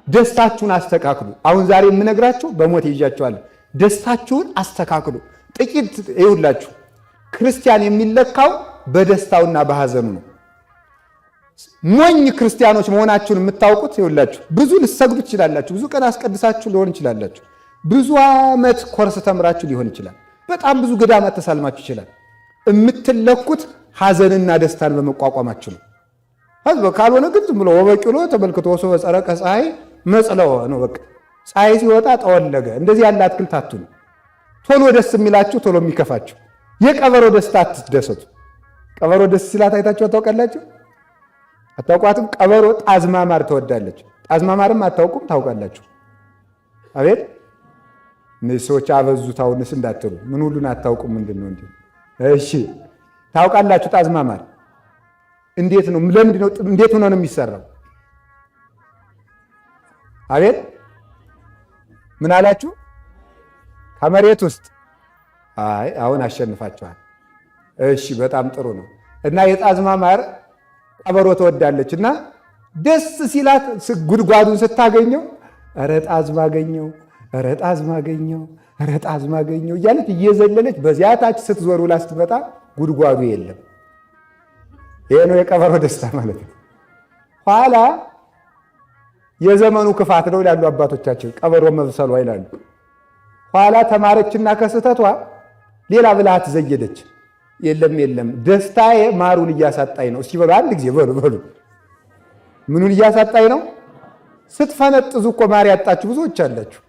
ደስታችሁን አስተካክሉ። አሁን ዛሬ የምነግራችሁ በሞት ይዣችኋለሁ። ደስታችሁን አስተካክሉ። ጥቂት ይውላችሁ ክርስቲያን የሚለካው በደስታውና በሐዘኑ ነው። ሞኝ ክርስቲያኖች መሆናችሁን የምታውቁት ይውላችሁ ብዙ ልትሰግዱ ትችላላችሁ፣ ብዙ ቀን አስቀድሳችሁ ሊሆን ይችላላችሁ፣ ብዙ ዓመት ኮርስ ተምራችሁ ሊሆን ይችላል፣ በጣም ብዙ ገዳማት ተሳልማችሁ ይችላል። የምትለኩት ሐዘንና ደስታን በመቋቋማችሁ ነው። ህዝብ ካልሆነ ግን ዝም ብሎ ወበቂሎ ተመልክቶ ወሶ በጸረቀ ፀሐይ መጽለው ነው። በቃ ፀሐይ ሲወጣ ጠወለገ። እንደዚህ ያለ አትክልት አትሁኑ። ቶሎ ደስ የሚላችሁ ቶሎ የሚከፋችሁ። የቀበሮ ደስታ አትደሰቱ። ቀበሮ ደስ ሲላት አይታችሁ ታውቃላችሁ? አታውቋትም? ቀበሮ ጣዝማ ማር ትወዳለች። ጣዝማ ማርም አታውቁም? ታውቃላችሁ? አቤት እነዚህ ሰዎች አበዙት። አሁንስ እንዳትሉ ምን ሁሉን አታውቁም? ምንድን ነው እንዴ? እሺ ታውቃላችሁ? ጣዝማ ማር እንዴት ነው? ለምንድን ነው? እንዴት ሆኖ ነው የሚሰራው? አቤት ምን አላችሁ? ከመሬት ውስጥ። አይ አሁን አሸንፋችኋል። እሺ በጣም ጥሩ ነው። እና የጣዝማ ማር ቀበሮ ትወዳለች እና ደስ ሲላት ጉድጓዱን ስታገኘው ኧረ ጣዝማ አገኘው፣ ኧረ ጣዝማ አገኘው፣ ኧረ ጣዝማ አገኘው እያለች እየዘለለች በዚያ ታች ስትዞር ውላ ስትመጣ ጉድጓዱ የለም። ይሄ ነው የቀበሮ ደስታ ማለት ነው። ኋላ የዘመኑ ክፋት ነው ይላሉ አባቶቻችን፣ ቀበሮ መብሰሏ ይላሉ። ኋላ ተማረችና ከስተቷ ሌላ ብልሃት ዘየደች። የለም የለም ደስታዬ ማሩን እያሳጣኝ ነው። እስኪ በሉ አንድ ጊዜ በሉ። ምኑን እያሳጣኝ ነው? ስትፈነጥዙ እኮ ማር ያጣችሁ ብዙዎች አላችሁ።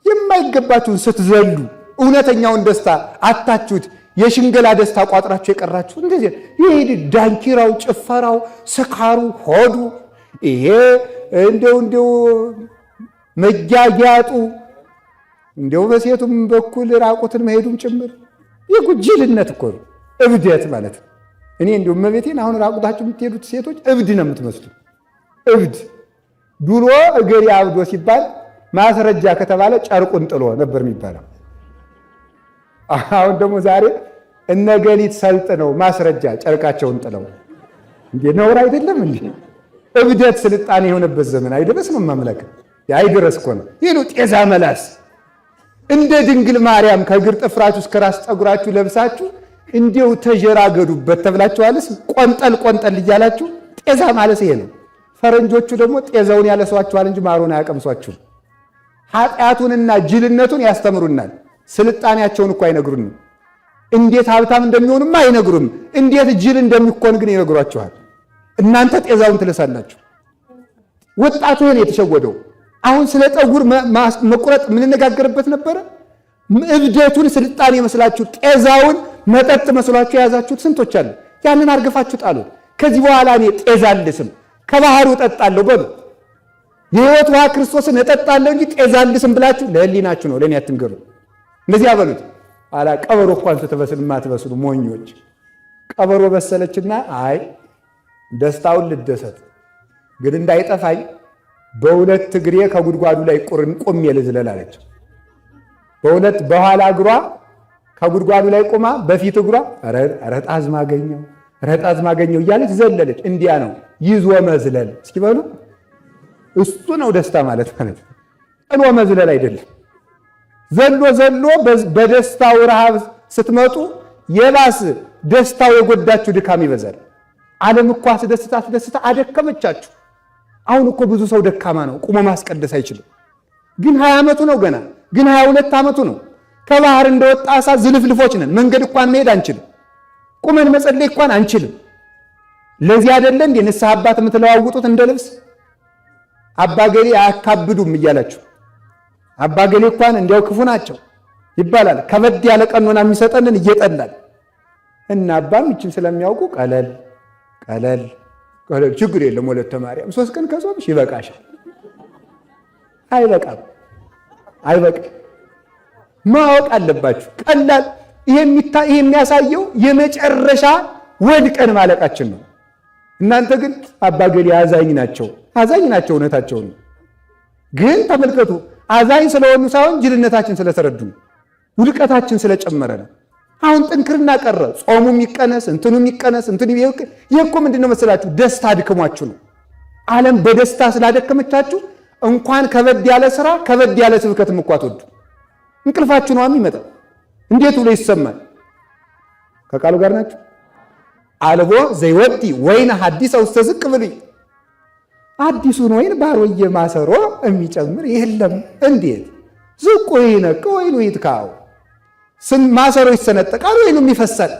የማይገባችሁን ስትዘሉ እውነተኛውን ደስታ አታችሁት። የሽንገላ ደስታ ቋጥራችሁ የቀራችሁ እንደዚህ ይሄ ዳንኪራው፣ ጭፈራው፣ ስካሩ፣ ሆዱ ይሄ እንደው መጃጃጡ እንደው በሴቱም በኩል ራቁትን መሄዱም ጭምር የጉጅልነት እኮ ነው፣ እብደት ማለት ነው። እኔ እንደው እመቤቴን አሁን ራቁታችሁ የምትሄዱት ሴቶች እብድ ነው የምትመስሉ። እብድ ድሮ እገሌ አብዶ ሲባል ማስረጃ ከተባለ ጨርቁን ጥሎ ነበር የሚባለው። አሁን ደግሞ ዛሬ እነገሊት ሰልጥነው ማስረጃ ጨርቃቸውን ጥለው እንዴ! ነውር አይደለም እንዴ? እብደት ስልጣኔ የሆነበት ዘመን አይደረስ ነው ማምለክ አይደረስ እኮ ነው። ይሄ ነው ጤዛ መላስ። እንደ ድንግል ማርያም ከእግር ጥፍራችሁ እስከ ራስ ጠጉራችሁ ለብሳችሁ እንዲው ተጀራገዱበት ተብላችኋልስ። ቆንጠል ቆንጠል እያላችሁ ጤዛ ማለት ይሄ ነው። ፈረንጆቹ ደግሞ ጤዛውን ያለሷችኋል እንጂ ማሩን አያቀምሷችሁም። ኃጢአቱንና ጅልነቱን ያስተምሩናል። ስልጣኔያቸውን እኮ አይነግሩንም። እንዴት ሀብታም እንደሚሆኑም አይነግሩም። እንዴት ጅል እንደሚኮን ግን ይነግሯችኋል። እናንተ ጤዛውን ትለሳላችሁ። ወጣቱ ይሄን የተሸወደው አሁን ስለ ጠጉር መቁረጥ የምንነጋገርበት ነበረ። እብደቱን ስልጣኔ መስላችሁ ጤዛውን መጠጥ መስሏችሁ የያዛችሁት ስንቶች አሉ። ያንን አርግፋችሁ ጣሉት። ከዚህ በኋላ እኔ ጤዛ አልስም ከባህሩ እጠጣለሁ በሉ። የሕይወት ውሃ ክርስቶስን እጠጣለሁ እንጂ ጤዛ አልስም ብላችሁ ለህሊናችሁ ነው፣ ለእኔ አትንገሩ። እንደዚህ ያበሉት። አላ ቀበሮ እንኳን ስትበስል የማትበስሉ ሞኞች። ቀበሮ በሰለችና አይ ደስታውን ልደሰት ግን እንዳይጠፋኝ በሁለት እግሬ ከጉድጓዱ ላይ ቆሜ ልዝለል አለች። በሁለት በኋላ እግሯ ከጉድጓዱ ላይ ቆማ በፊት እግሯ ኧረ ጣዝማ አገኘው፣ ኧረ ጣዝማ አገኘው እያለች ዘለለች። እንዲያ ነው ይዞ መዝለል። እስኪ በሉ እሱ ነው ደስታ ማለት ጥሎ መዝለል አይደለም። ዘሎ ዘሎ በደስታው ረሃብ ስትመጡ የባስ ደስታው የጎዳችሁ ድካም ይበዛል። ዓለም እኮ አስደስታ አደከመቻችሁ። አሁን እኮ ብዙ ሰው ደካማ ነው፣ ቁሞ ማስቀደስ አይችልም። ግን 20 ዓመቱ ነው ገና፣ ግን 22 ዓመቱ ነው። ከባህር እንደወጣ አሳ ዝልፍልፎች ነን። መንገድ እንኳን መሄድ አንችልም። ቁመን መጸለይ እንኳን አንችልም። ለዚህ አይደለ እንዴ ንስሐ አባት የምትለዋውጡት እንደ ልብስ? አባገሌ አያካብዱም እያላችሁ አባገሌ እንኳን እንዲያው ክፉ ናቸው ይባላል። ከበድ ያለ ቀኖና የሚሰጠንን እየጠላል እና አባም ይችም ስለሚያውቁ ቀለል ችግር የለም ወለተ ማርያም 3 ቀን ከጾምሽ ይበቃሻል። አይበቃም። ማወቅ አለባችሁ። ቀላል ይሄ የሚያሳየው የመጨረሻ ወድቀን ማለቃችን ነው። እናንተ ግን አባገሌ አዛኝ ናቸው፣ እውነታቸው ነው። ግን ተመልከቱ፣ አዛኝ ስለሆኑ ሳይሆን ጅልነታችን ስለተረዱ ውድቀታችን ስለጨመረ ነው። አሁን ጥንክርና ቀረ። ጾሙ የሚቀነስ እንትኑ የሚቀነስ ይሄ እኮ ምንድነው መሰላችሁ? ደስታ አድክሟችሁ ነው። ዓለም በደስታ ስላደከመቻችሁ እንኳን ከበድ ያለ ስራ ከበድ ያለ ስብከትም እኮ አትወዱ። እንቅልፋችሁ ነው የሚመጣው። እንዴት ብሎ ይሰማል? ከቃሉ ጋር ናችሁ። አልቦ ዘይወዲ ወይን ሐዲስ ውስተ ዝቅ ብሉይ፣ አዲሱን ወይን ባሮየ ማሰሮ የሚጨምር የለም። እንዴት ዝቁ ይነቅ ወይኑ ይትካው፣ ማሰሮ ይሰነጠቃል ወይኑም ይፈሳል።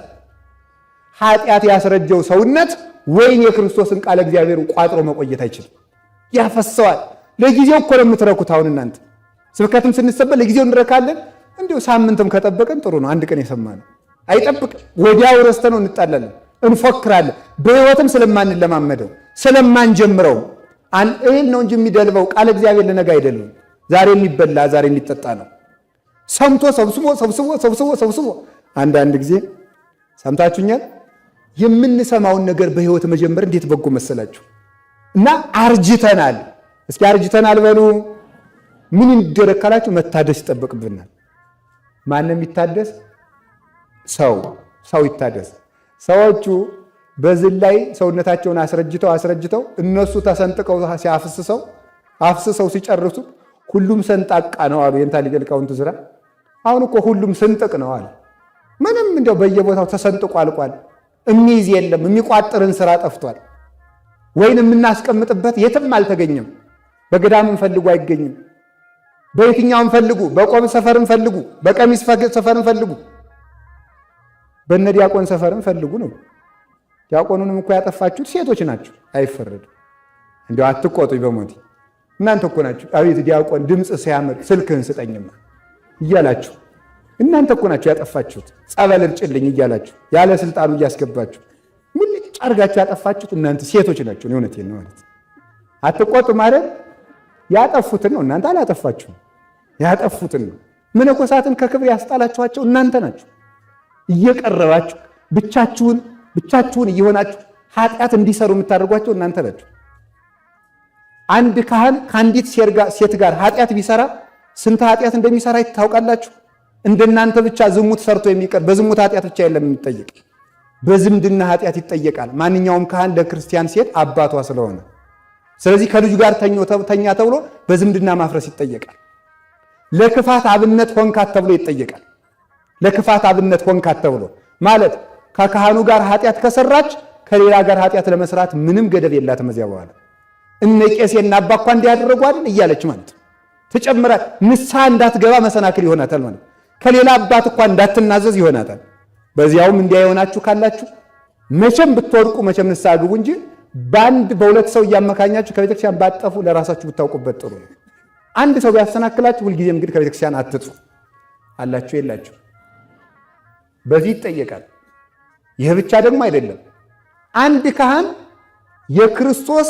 ኃጢአት ያስረጀው ሰውነት ወይን የክርስቶስን ቃለ እግዚአብሔር ቋጥሮ መቆየት አይችልም፣ ያፈሰዋል። ለጊዜው እኮ ነው የምትረኩት። አሁን እናንተ ስብከትም ስንሰበል ለጊዜው እንረካለን። እንዲሁ ሳምንትም ከጠበቀን ጥሩ ነው። አንድ ቀን የሰማነው አይጠብቅም። ወዲያው ረስተነው እንጣላለን፣ እንፎክራለን። በሕይወትም ስለማንለማመደው ስለማንጀምረው እህል ነው እንጂ የሚደልበው ቃለ እግዚአብሔር ለነገ አይደለም። ዛሬ የሚበላ ዛሬ የሚጠጣ ነው። ሰምቶ ሰብስቦ አንዳንድ ጊዜ ሰምታችሁኛል። የምንሰማውን ነገር በሕይወት መጀመር እንዴት በጎ መሰላችሁ። እና አርጅተናል። እስኪ አርጅተናል በሉ። ምን ይደረግ ካላችሁ መታደስ ይጠበቅብናል። ማንም ይታደስ? ሰው ይታደስ። ሰዎቹ በዝል ላይ ሰውነታቸውን አስረጅተው እነሱ ተሰንጥቀው አፍስሰው ሲጨርሱ ሁሉም ሰንጣቃ ነው አሉ የእንታ ሊቀ ሊቃውንት ዕዝራ። አሁን እኮ ሁሉም ስንጥቅ ነው አሉ። ምንም እንዲያው በየቦታው ተሰንጥቆ አልቋል። የሚይዝ የለም። የሚቋጥርን ስራ ጠፍቷል። ወይን የምናስቀምጥበት የትም አልተገኘም። በገዳምም ፈልጉ አይገኝም። በየትኛውም ፈልጉ፣ በቆብ ሰፈርም ፈልጉ፣ በቀሚስ ሰፈርም ፈልጉ፣ በነ ዲያቆን ሰፈርም ፈልጉ ነው። ዲያቆኑንም እኮ ያጠፋችሁት ሴቶች ናችሁ። አይፈረዱ። እንዲያው አትቆጡኝ በሞቴ። እናንተ እኮ ናችሁ አቤት ዲያቆን ድምፅ ሲያምር ስልክህን ስጠኝማ እያላችሁ እናንተ እኮ ናችሁ ያጠፋችሁት። ጸበል እርጭልኝ እያላችሁ ያለ ስልጣኑ እያስገባችሁ ሙልጭ አድርጋችሁ ያጠፋችሁት እናንተ ሴቶች ናችሁ። እውነቴን ነው ማለት አትቆጡ ማለት ያጠፉትን ነው። እናንተ አላጠፋችሁም፣ ያጠፉትን ነው። መነኮሳትን ከክብር ያስጣላችኋቸው እናንተ ናችሁ። እየቀረባችሁ ብቻችሁን እየሆናችሁ ኃጢአት እንዲሰሩ የምታደርጓቸው እናንተ ናችሁ። አንድ ካህን ከአንዲት ሴት ጋር ኃጢአት ቢሰራ ስንት ኃጢአት እንደሚሰራ ታውቃላችሁ? እንደናንተ ብቻ ዝሙት ሰርቶ የሚቀር በዝሙት ኃጢአት ብቻ የለም የሚጠየቅ፣ በዝምድና ኃጢአት ይጠየቃል። ማንኛውም ካህን ለክርስቲያን ሴት አባቷ ስለሆነ፣ ስለዚህ ከልጁ ጋር ተኛ ተብሎ በዝምድና ማፍረስ ይጠየቃል። ለክፋት አብነት ሆንካት ተብሎ ይጠየቃል። ለክፋት አብነት ሆንካት ተብሎ ማለት ከካህኑ ጋር ኃጢአት ከሰራች ከሌላ ጋር ኃጢአት ለመስራት ምንም ገደብ የላትም። እዚያ በኋላ እነ ቄሴና አባ እኮ እንዲያደረጉ አይደል እያለች ማለት ተጨምራ ንስሐ እንዳትገባ መሰናክል ይሆናታል ማለት ከሌላ አባት እኮ እንዳትናዘዝ ይሆናታል። በዚያውም እንዲያይሆናችሁ ካላችሁ መቼም ብትወድቁ መቼም ንስሐ ግቡ እንጂ በሁለት ሰው እያመካኛችሁ ከቤተክርስቲያን ባጠፉ ለራሳችሁ ብታውቁበት ጥሩ ነው። አንድ ሰው ቢያሰናክላችሁ ሁልጊዜም እንግዲህ ከቤተክርስቲያን አትጥፉ። አላችሁ የላችሁ በዚህ ይጠየቃል። ይህ ብቻ ደግሞ አይደለም። አንድ ካህን የክርስቶስ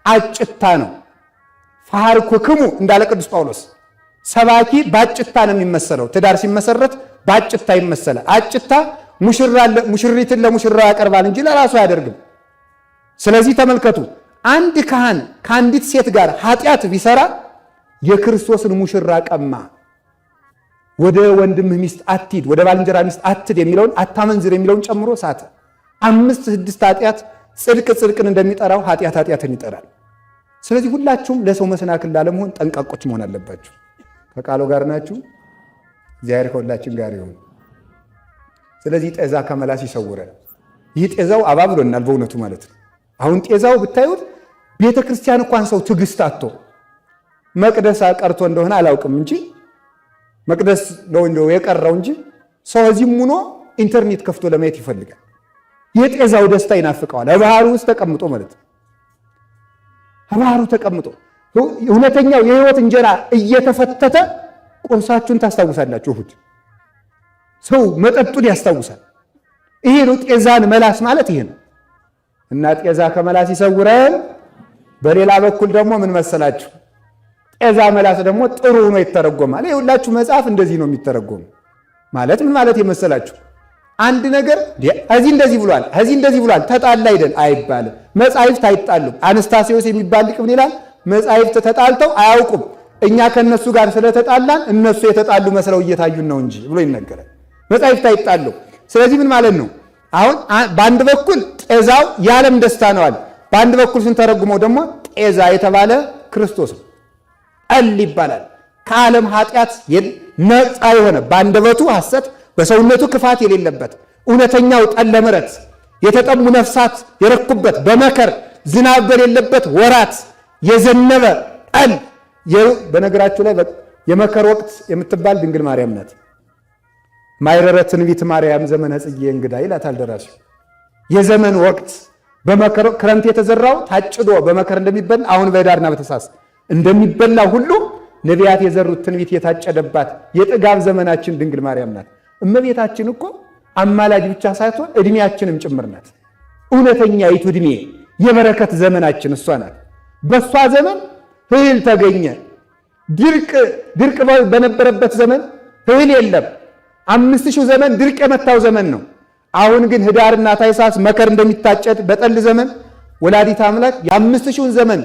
አጭታ ነው። ፈሐርኩክሙ እንዳለ ቅዱስ ጳውሎስ ሰባኪ ባጭታ ነው የሚመሰለው። ትዳር ሲመሰረት ባጭታ ይመሰላል። አጭታ ሙሽሪትን ለሙሽራው ያቀርባል እንጂ ለራሱ አያደርግም። ስለዚህ ተመልከቱ፣ አንድ ካህን ከአንዲት ሴት ጋር ኃጢአት ቢሰራ የክርስቶስን ሙሽራ ቀማ። ወደ ወንድምህ ሚስት አትሂድ፣ ወደ ባልንጀራ ሚስት አትሂድ የሚለውን አታመንዝር የሚለውን ጨምሮ ሳተ። 5-6 ኃጢአት ጽድቅን እንደሚጠራው ኃጢአትን ይጠራል። ስለዚህ ሁላችሁም ለሰው መሰናክል ላለመሆን ጠንቃቆች መሆን አለባችሁ። ከቃሉ ጋር ናችሁ። እግዚአብሔር ከሁላችን ጋር ይሁን። ስለዚህ ጤዛ ከመላስ ይሰውረን። ይህ ጤዛው አባብሎናል በእውነቱ ማለት ነው። አሁን ጤዛው ብታዩት ቤተ ክርስቲያን እንኳን ሰው ትዕግስት አጥቶ መቅደስ ቀርቶ እንደሆነ አላውቅም እንጂ መቅደስ ነው እንደው የቀረው እንጂ ሰው እዚህም ሆኖ ኢንተርኔት ከፍቶ ለማየት ይፈልጋል። የጤዛው ደስታ ይናፍቀዋል። ባህሩ ውስጥ ተቀምጦ ማለት ነው። ባህሩ ተቀምጦ እውነተኛው የህይወት እንጀራ እየተፈተተ ቁርሳችሁን ታስታውሳላችሁ። እሑድ ሰው መጠጡን ያስታውሳል። ይሄ ነው ጤዛን መላስ ማለት ይሄ ነው። እና ጤዛ ከመላስ ይሰውረን። በሌላ በኩል ደግሞ ምን መሰላችሁ? ጤዛ መላስ ደግሞ ጥሩ ሆኖ ይተረጎማል። ይኸውላችሁ መጽሐፍ እንደዚህ ነው የሚተረጎም ማለት ምን ማለት የመሰላችሁ? አንድ ነገር እዚህ እንደዚህ ብሏል፣ እዚህ እንደዚህ ብሏል ተጣላ አይደል አይባልም። መጻሕፍት አይጣሉም። አነስታሲዮስ የሚባል ሊቅ ምን ይላል? መጻሕፍት ተጣልተው አያውቁም፣ እኛ ከነሱ ጋር ስለተጣላን እነሱ የተጣሉ መስለው እየታዩን ነው እንጂ ብሎ ይነገራል። መጻሕፍት አይጣሉም። ስለዚህ ምን ማለት ነው? አሁን በአንድ በኩል ጤዛው የዓለም ደስታ ነዋል፣ በአንድ በኩል ስንተረጉመው ደግሞ ጤዛ የተባለ ክርስቶስ ነው። ጠል ይባላል። ከዓለም ኃጢአት ነፃ የሆነ በአንደበቱ ሐሰት በሰውነቱ ክፋት የሌለበት እውነተኛው ጠለ ምሕረት የተጠሙ ነፍሳት የረኩበት በመከር ዝናብ በሌለበት ወራት የዘነበ ጠል። በነገራችሁ ላይ የመከር ወቅት የምትባል ድንግል ማርያም ናት። ማይረረ ትንቢት ማርያም ዘመነ ጽጌ እንግዳ ይላታል ደራሲው። የዘመን ወቅት በመከር ክረምት የተዘራው ታጭዶ በመከር እንደሚበላ አሁን በኅዳርና በታኅሳስ እንደሚበላ ሁሉ ነቢያት የዘሩት ትንቢት የታጨደባት የጥጋብ ዘመናችን ድንግል ማርያም ናት። እመቤታችን እኮ አማላጅ ብቻ ሳትሆን እድሜያችንም ጭምር ናት። እውነተኛይቱ እድሜ የበረከት ዘመናችን እሷ ናት። በእሷ ዘመን እህል ተገኘ። ድርቅ በነበረበት ዘመን እህል የለም። 5000 ዘመን ድርቅ የመታው ዘመን ነው። አሁን ግን ኅዳርና ታኅሳስ መከር እንደሚታጨድ በጠል ዘመን ወላዲት አምላክ የ5000 ዘመን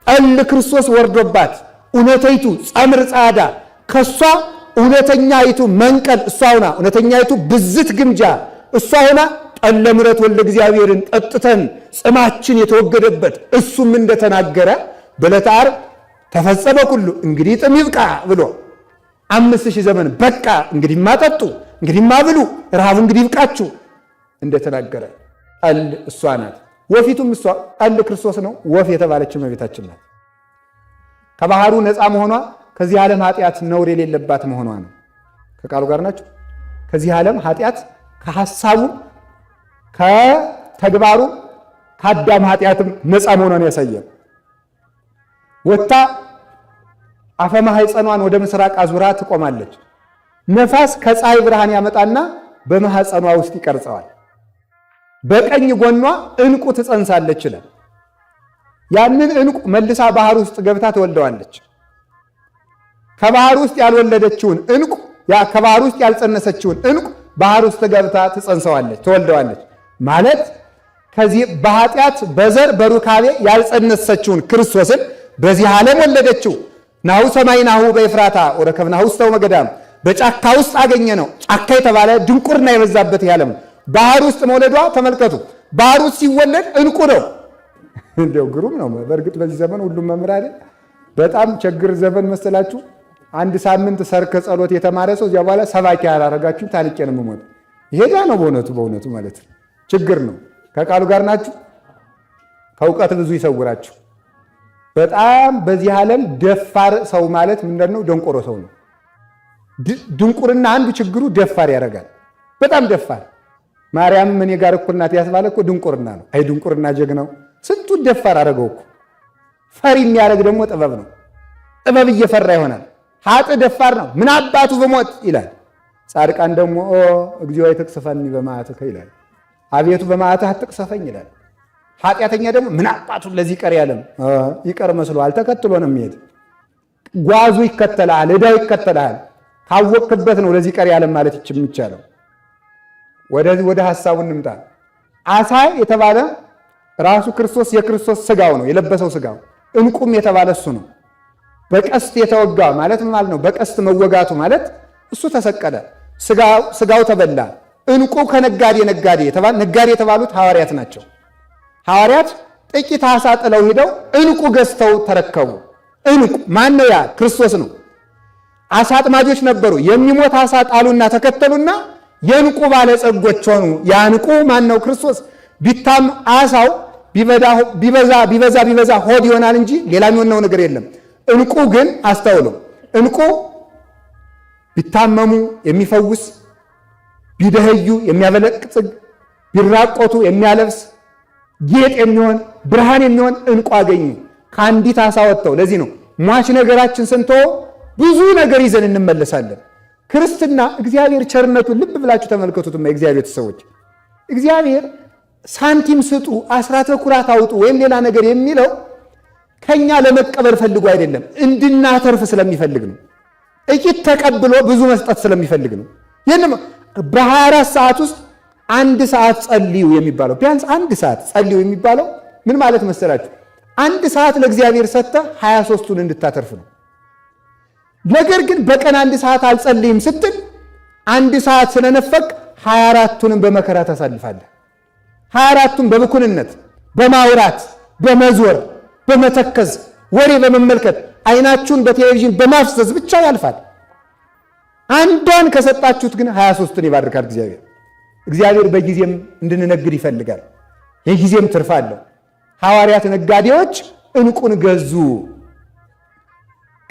ጠል ክርስቶስ ወርዶባት እውነተይቱ ጸምር ጻዳ ከሷ እውነተኛይቱ መንቀል እሷ ሆና እውነተኛይቱ ብዝት ግምጃ እሷ ሆና ጠለ ምሕረት ወልደ እግዚአብሔርን ጠጥተን ጽማችን የተወገደበት እሱም እንደተናገረ በዕለተ ዓርብ ተፈጸመ ኩሉ እንግዲህ ጥም ይብቃ ብሎ 5000 ዘመን በቃ እንግዲህማ ጠጡ እንግዲህማ ብሉ ረሃቡ እንግዲህ ይብቃችሁ እንደተናገረ ጠል እሷ ናት። ወፊቱም እሷ ጠል ክርስቶስ ነው። ወፍ የተባለች እመቤታችን ናት። ከባህሩ ነፃ መሆኗ ከዚህ ዓለም ኃጢአት ነውር የሌለባት መሆኗ ነው። ከቃሉ ጋር ናቸው። ከዚህ ዓለም ኃጢአት ከሐሳቡ ከተግባሩ ከአዳም ኃጢአትም ነፃ መሆኗን ያሳያል። ወጥታ አፈ ማኅፀኗን ወደ ምስራቅ አዙራ ትቆማለች። ነፋስ ከፀሐይ ብርሃን ያመጣና በማኅፀኗ ውስጥ ይቀርጸዋል። በቀኝ ጎኗ ዕንቁ ትጸንሳለች ይላል። ያንን ዕንቁ መልሳ ባህር ውስጥ ገብታ ትወልደዋለች። ከባህር ውስጥ ያልወለደችውን ዕንቁ ከባህር ውስጥ ያልጸነሰችውን ዕንቁ ባህር ውስጥ ገብታ ትወልደዋለች ማለት ከዚህ በኃጢአት በዘር በሩካቤ ያልጸነሰችውን ክርስቶስን በዚህ ዓለም ወለደችው። ናሁ ሰማይናሁ በኤፍራታ ወረከብናሁ ውስተ መገዳም በጫካ ውስጥ አገኘ ነው። ጫካ የተባለ ድንቁርና የበዛበት ያለም ባህር ውስጥ መውለዷ ተመልከቱ። ባህር ውስጥ ሲወለድ ዕንቁ ነው። እንደው ግሩም ነው። በእርግጥ በዚህ ዘመን ሁሉም መምህር አይደል? በጣም ችግር ዘመን መሰላችሁ። አንድ ሳምንት ሰርክ ጸሎት የተማረ ሰው እዚያ በኋላ ሰባኪ ያላረጋችሁ ታልቄ ነው የምሞት። ይሄዳ ነው በእውነቱ ማለት ነው። ችግር ነው። ከቃሉ ጋር ናችሁ። ከእውቀት ብዙ ይሰውራችሁ። በጣም በዚህ ዓለም ደፋር ሰው ማለት ምንድን ነው? ደንቆሮ ሰው ነው። ድንቁርና አንዱ ችግሩ ደፋር ያደርጋል። በጣም ደፋር ማርያም እኔ ጋር እኩል ናት ያስባለ እኮ ድንቁርና ነው። አይ ድንቁርና ጀግናው ስንቱን ደፋር አደረገው እኮ። ፈሪ የሚያደርግ ደግሞ ጥበብ ነው። ጥበብ እየፈራ ይሆናል። ሀጥ ደፋር ነው። ምን አባቱ በሞት ይላል። ጻድቃን ደግሞ እግዚኦ ይትቅሰፈኒ በመዓትከ ይላል። አቤቱ በመዓትህ አትቅሰፈኝ ይላል። ኃጢአተኛ ደግሞ ምን አባቱ ለዚህ ቀር ያለም ይቀር መስሎሃል። ተከትሎ ነው የሚሄድ። ጓዙ ይከተላል፣ ዕዳው ይከተላል። ካወቅክበት ነው ለዚህ ቀር ያለም ማለት የሚቻለው። ወደ ሐሳቡ እንምጣ። ዓሣ የተባለ ራሱ ክርስቶስ የክርስቶስ ስጋው ነው፣ የለበሰው ስጋው። ዕንቁም የተባለ እሱ ነው። በቀስት የተወጋ ማለት ምን ማለት ነው? በቀስት መወጋቱ ማለት እሱ ተሰቀለ፣ ስጋው ተበላ። ዕንቁ ከነጋዴ ነጋዴ የተባሉት ሐዋርያት ናቸው። ሐዋርያት ጥቂት ዓሣ ጥለው ሄደው ዕንቁ ገዝተው ተረከቡ። ዕንቁ ማን ነው? ያ ክርስቶስ ነው። ዓሣ አጥማጆች ነበሩ። የሚሞት ዓሣ ጣሉና ተከተሉና የዕንቁ ባለጸጎች ሆኑ። ያ ዕንቁ ማን ነው? ክርስቶስ። ቢታም ዓሣው ቢበዛ ሆድ ይሆናል እንጂ ሌላ የሚሆነው ነገር የለም። ዕንቁ ግን አስተውለው፣ ዕንቁ ቢታመሙ የሚፈውስ፣ ቢደኸዩ የሚያበለጽግ፣ ቢራቆቱ የሚያለብስ፣ ጌጥ የሚሆን ብርሃን የሚሆን ዕንቁ አገኙ ከአንዲት ዓሣ ወጥተው። ለዚህ ነው ሟች ነገራችን ስንተው ብዙ ነገር ይዘን እንመለሳለን። ክርስትና እግዚአብሔር ቸርነቱን ልብ ብላችሁ ተመልከቱትማ። የእግዚአብሔር ሰዎች እግዚአብሔር ሳንቲም ስጡ፣ አስራተ ኩራት አውጡ ወይም ሌላ ነገር የሚለው ከኛ ለመቀበል ፈልጎ አይደለም፣ እንድናተርፍ ስለሚፈልግ ነው። ጥቂት ተቀብሎ ብዙ መስጠት ስለሚፈልግ ነው። ይህንም በ24 ሰዓት ውስጥ 1 ሰዓት ጸልዩ የሚባለው ቢያንስ 1 ሰዓት ጸልዩ የሚባለው ምን ማለት መሰላችሁ? 1 ሰዓት ለእግዚአብሔር ሰጥተ 23ቱን እንድታተርፍ ነው። ነገር ግን በቀን 1 ሰዓት አልጸልይም ስትል 1 ሰዓት ስለነፈቅ 24ቱንም በመከራ ታሳልፋለህ። 24ቱን በብኩንነት፣ በማውራት፣ በመዞር፣ በመተከዝ፣ ወሬ በመመልከት አይናችሁን በቴሌቪዥን በማፍሰስ ብቻ ያልፋል። አንዷን ከሰጣችሁት ግን 23ን ይባርካል እግዚአብሔር። እግዚአብሔር በጊዜም እንድንነግድ ይፈልጋል። የጊዜም ትርፍ አለው። ሐዋርያት ነጋዴዎች ዕንቁን ገዙ።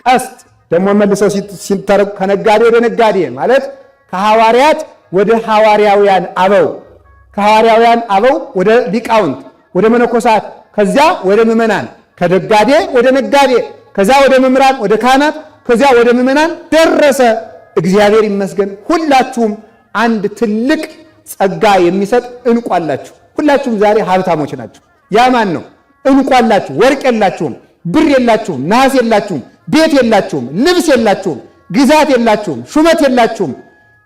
ቀስት ደግሞ መልሰው ሲተረጉ ከነጋዴ ወደ ነጋዴ ማለት ከሐዋርያት ወደ ሐዋርያውያን አበው፣ ከሐዋርያውያን አበው ወደ ሊቃውንት፣ ወደ መነኮሳት፣ ከዚያ ወደ ምዕመናን፣ ከነጋዴ ወደ ነጋዴ፣ ከዚያ ወደ መምህራን፣ ወደ ካህናት፣ ከዚያ ወደ ምዕመናን ደረሰ። እግዚአብሔር ይመስገን። ሁላችሁም አንድ ትልቅ ጸጋ የሚሰጥ ዕንቁ አላችሁ። ሁላችሁም ዛሬ ሀብታሞች ናችሁ። ያ ማን ነው? ዕንቁ አላችሁ። ወርቅ የላችሁም፣ ብር የላችሁም፣ ነሐስ የላችሁም፣ ቤት የላችሁም፣ ልብስ የላችሁም፣ ግዛት የላችሁም፣ ሹመት የላችሁም።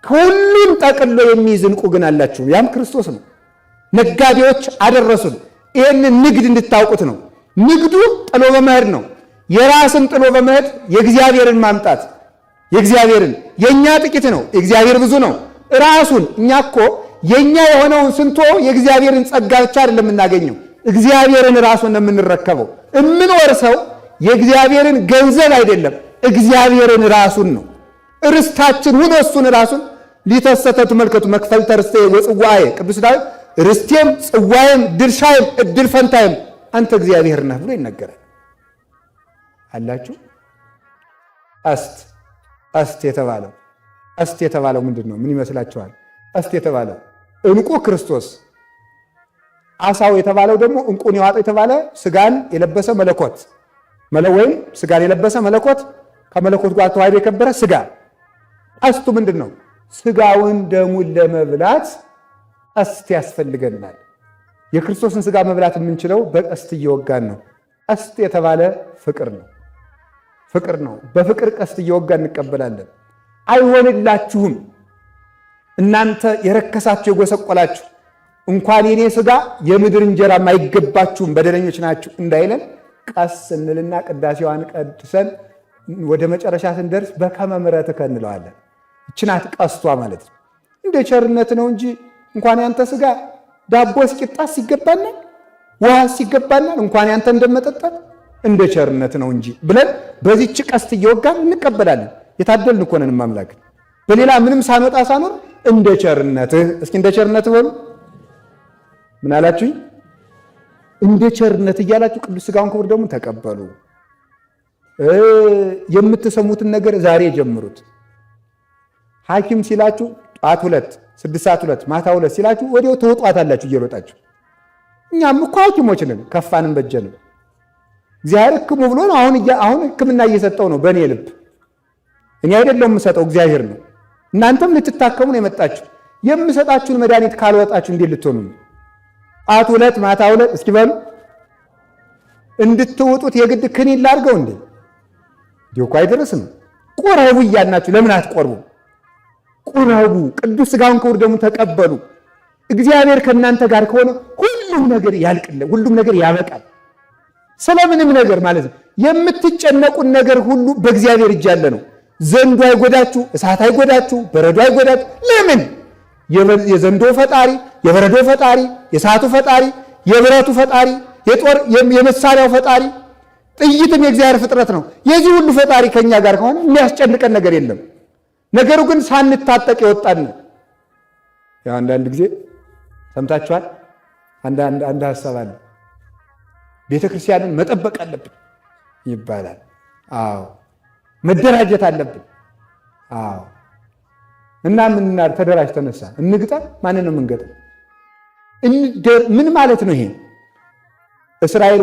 ከሁሉም ጠቅሎ የሚይዝ ዕንቁ ግን አላችሁ። ያም ክርስቶስ ነው። ነጋዴዎች አደረሱን። ይህንን ንግድ እንድታውቁት ነው። ንግዱ ጥሎ በመሄድ ነው። የራስን ጥሎ በመሄድ የእግዚአብሔርን ማምጣት የእግዚአብሔርን የእኛ ጥቂት ነው፣ የእግዚአብሔር ብዙ ነው። ራሱን እኛ እኮ የእኛ የሆነውን ስንቶ የእግዚአብሔርን ጸጋ ብቻ አይደለም የምናገኘው፣ እግዚአብሔርን ራሱን ነው የምንረከበው። የምንወርሰው የእግዚአብሔርን ገንዘብ አይደለም፣ እግዚአብሔርን ራሱን ነው። ርስታችን ሁኖ እሱን ራሱን ሊተሰተ ተመልከቱ መክፈልተ ርስቴ ወጽዋዬ ቅዱስ ዳዊት ርስቴም ጽዋዬም ድርሻዬም እድል ፈንታዬም አንተ እግዚአብሔር ነህ ብሎ ይነገራል። አላችሁ ቀስት የተባለው ምንድን ነው? ምን ይመስላችኋል? ቀስት የተባለው ዕንቁ ክርስቶስ፣ አሳው የተባለው ደግሞ ዕንቁን የዋጠ የተባለ ስጋን የለበሰ መለኮት ወይም ስጋን የለበሰ መለኮት ከመለኮት ጋር ተዋህዶ የከበረ ስጋ። ቀስቱ ምንድን ነው? ስጋውን ደሙን ለመብላት ቀስት ያስፈልገናል። የክርስቶስን ስጋ መብላት የምንችለው በቀስት እየወጋን ነው። ቀስት የተባለ ፍቅር ነው። በፍቅር ቀስት እየወጋን እንቀበላለን። አይሆንላችሁም እናንተ የረከሳችሁ የጎሰቆላችሁ፣ እንኳን የኔ ስጋ የምድር እንጀራም አይገባችሁም በደለኞች ናችሁ እንዳይለን ቀስ እንልና ቅዳሴዋን ቀድሰን ወደ መጨረሻ ስንደርስ በከመ ምሕረትከ እንለዋለን። እችናት ቀስቷ ማለት ነው። እንደ ቸርነት ነው እንጂ እንኳን ያንተ ስጋ ዳቦስ ቂጣስ ይገባናል፣ ውሃስ ይገባናል፣ እንኳን ያንተ እንደመጠጣት እንደ ቸርነት ነው እንጂ ብለን በዚህች ቀስት እየወጋን እንቀበላለን። የታደልን እኮ ነን ማምላክ። በሌላ ምንም ሳንወጣ ሳኖር እንደ ቸርነትህ። እስኪ እንደ ቸርነትህ በሉ። ምን አላችሁኝ? እንደ ቸርነት እያላችሁ ቅዱስ ሥጋውን ክቡር ደሙን ተቀበሉ። የምትሰሙትን ነገር ዛሬ ጀምሩት። ሐኪም ሲላችሁ ጠዋት 2 6 ሰዓት 2 ማታ 2 ሲላችሁ ወዲያው ተወጧታላችሁ እየሮጣችሁ። እኛም እኮ ሐኪሞች ነን፣ ከፋንም በጀንም። እግዚአብሔር ሕክሙ ብሎ ነው አሁን ሕክምና እየሰጠው ነው በእኔ ልብ። እኔ አይደለም የምሰጠው እግዚአብሔር ነው። እናንተም ልትታከሙ ነው የመጣችሁ። የምሰጣችሁን መድኃኒት ካልወጣችሁ እንዴት ልትሆኑ ነው? ጠዋት 2 ማታ 2 እስኪ በሉ። እንድትውጡት የግድ ክኒን ላድርገው እንዴ? እንዲሁ እኮ አይደርስም። ቆረቡ እያልናችሁ ለምን አትቆርቡ? ቁረቡ፣ ቅዱስ ሥጋውን ክቡር ደሙን ተቀበሉ። እግዚአብሔር ከእናንተ ጋር ከሆነ ሁሉም ነገር ያልቅልህ፣ ሁሉም ነገር ያበቃል። ስለምንም ነገር ማለት ነው። የምትጨነቁን ነገር ሁሉ በእግዚአብሔር እጅ ያለ ነው። ዘንዶ አይጎዳችሁ፣ እሳት አይጎዳችሁ፣ በረዶ አይጎዳችሁ። ለምን? የዘንዶ ፈጣሪ፣ የበረዶ ፈጣሪ፣ የእሳቱ ፈጣሪ፣ የብረቱ ፈጣሪ፣ የመሳሪያው ፈጣሪ፣ ጥይትም የእግዚአብሔር ፍጥረት ነው። የዚህ ሁሉ ፈጣሪ ከኛ ጋር ከሆነ የሚያስጨንቀን ነገር የለም። ነገሩ ግን ሳንታጠቅ የወጣን ነው። ያው አንዳንድ ጊዜ ሰምታችኋል። አንድ ሀሳብ አለ። ቤተ ክርስቲያንን መጠበቅ አለብን ይባላል። አዎ መደራጀት አለብን። አዎ እና ምን ተደራጅ ተነሳ እንግጠም። ማንን ነው የምንገጥም? ምን ማለት ነው ይሄ? እስራኤል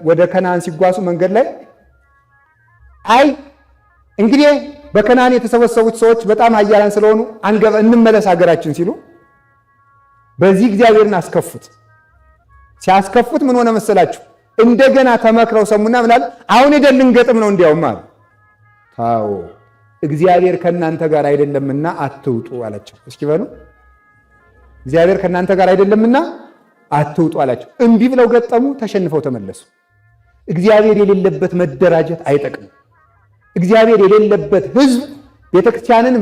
ወደ ከነዓን ሲጓዙ መንገድ ላይ እንግዲህ በከነዓን የተሰበሰቡት ሰዎች በጣም ኃያላን ስለሆኑ እንመለስ ሀገራችን ሲሉ በዚህ እግዚአብሔርን አስከፉት። ሲያስከፉት ምን ሆነ መሰላችሁ? እንደገና ተመክረው ሰሙና ምናል አሁን ሄደን ልንገጥም ነው እንዲያውም አሉ። ታው እግዚአብሔር ከእናንተ ጋር አይደለምና አትውጡ አላቸው። እስኪ በሉ እግዚአብሔር ከእናንተ ጋር አይደለምና አትውጡ አላቸው። እምቢ ብለው ገጠሙ፣ ተሸንፈው ተመለሱ። እግዚአብሔር የሌለበት መደራጀት አይጠቅም። እግዚአብሔር የሌለበት ሕዝብ ቤተክርስቲያንን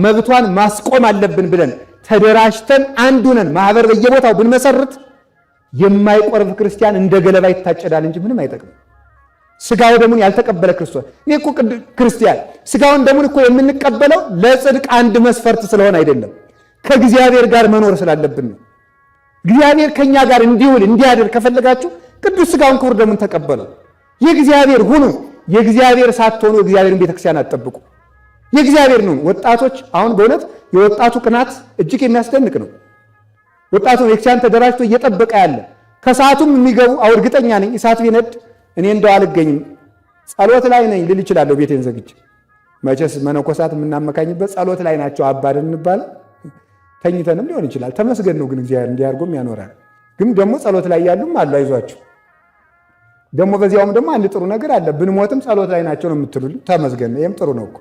መብቷን ማስቆም አለብን ብለን ተደራጅተን አንዱ ነን ማህበር በየቦታው ብንመሰርት የማይቆርብ ክርስቲያን እንደ ገለባ ይታጨዳል እንጂ ምንም አይጠቅም። ስጋው ደሙን ያልተቀበለ ክርስቶስ እኔ እኮ ክርስቲያን ስጋውን ደሙን እኮ የምንቀበለው ለጽድቅ አንድ መስፈርት ስለሆነ አይደለም፣ ከእግዚአብሔር ጋር መኖር ስላለብን ነው። እግዚአብሔር ከኛ ጋር እንዲውል እንዲያድር ከፈለጋችሁ ቅዱስ ስጋውን ክቡር ደሙን ተቀበሉ። የእግዚአብሔር ሁኑ። የእግዚአብሔር ሳትሆኑ የእግዚአብሔርን ቤተክርስቲያን አትጠብቁ። የእግዚአብሔር ነው። ወጣቶች አሁን በእውነት የወጣቱ ቅናት እጅግ የሚያስደንቅ ነው። ወጣቱ ቤተክርስቲያን ተደራጅቶ እየጠበቀ ያለ ከሰዓቱም የሚገቡ እርግጠኛ ነኝ እሳት ቢነድ እኔ እንደው አልገኝም ጸሎት ላይ ነኝ ልል እችላለሁ። ቤቴን ዘግቼ መቼስ መነኮሳት የምናመካኝበት ጸሎት ላይ ናቸው አባደን እንባል ተኝተንም ሊሆን ይችላል። ተመስገን ነው ግን እግዚአብሔር እንዲያርጎም ያኖራል። ግን ደግሞ ጸሎት ላይ ያሉም አሉ። አይዟችሁ ደግሞ በዚያውም ደግሞ አንድ ጥሩ ነገር አለ። ብንሞትም ጸሎት ላይ ናቸው ነው የምትሉልኝ። ተመስገን ነው። ይሄም ጥሩ ነው እኮ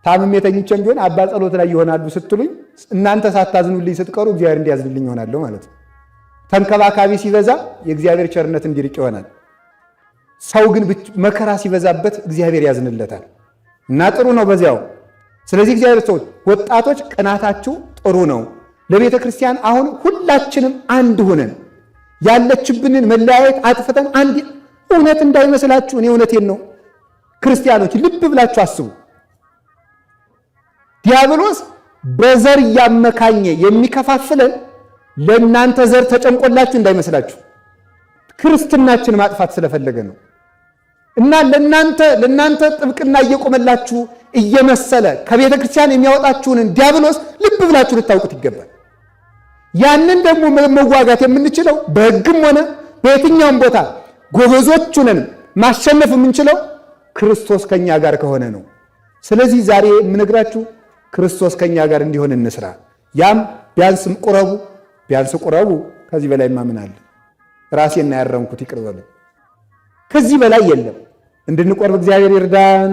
ታምሜ ተኝቼም ቢሆን አባ ጸሎት ላይ ይሆናሉ ስትሉኝ እናንተ ሳታዝኑልኝ ስትቀሩ እግዚአብሔር እንዲያዝንልኝ ይሆናል ማለት ነው። ተንከባካቢ ሲበዛ የእግዚአብሔር ቸርነት እንዲርቅ ይሆናል። ሰው ግን መከራ ሲበዛበት እግዚአብሔር ያዝንለታል እና ጥሩ ነው በዚያው። ስለዚህ እግዚአብሔር ሰዎች ወጣቶች ቅናታችሁ ጥሩ ነው። ለቤተ ክርስቲያን አሁን ሁላችንም አንድ ሆነን ያለችብንን መለያየት አጥፍተን አንድ እውነት እንዳይመስላችሁ። እኔ እውነቴን ነው። ክርስቲያኖች ልብ ብላችሁ አስቡ። ዲያብሎስ በዘር እያመካኘ የሚከፋፍለን ለእናንተ ዘር ተጨንቆላችሁ እንዳይመስላችሁ ክርስትናችን ማጥፋት ስለፈለገ ነው። እና ለእናንተ ጥብቅና እየቆመላችሁ እየመሰለ ከቤተ ክርስቲያን የሚያወጣችሁንን ዲያብሎስ ልብ ብላችሁ ልታውቁት ይገባል። ያንን ደግሞ መዋጋት የምንችለው በሕግም ሆነ በየትኛውም ቦታ ጎበዞች ሆነን ማሸነፍ የምንችለው ክርስቶስ ከኛ ጋር ከሆነ ነው። ስለዚህ ዛሬ የምነግራችሁ ክርስቶስ ከኛ ጋር እንዲሆን እንስራ። ያም ቢያንስ ቁረቡ። ከዚህ በላይ ምን አለ? ራሴና ያረምኩት ይቅር በሉ። ከዚህ በላይ የለም። እንድንቆርብ እግዚአብሔር ይርዳን።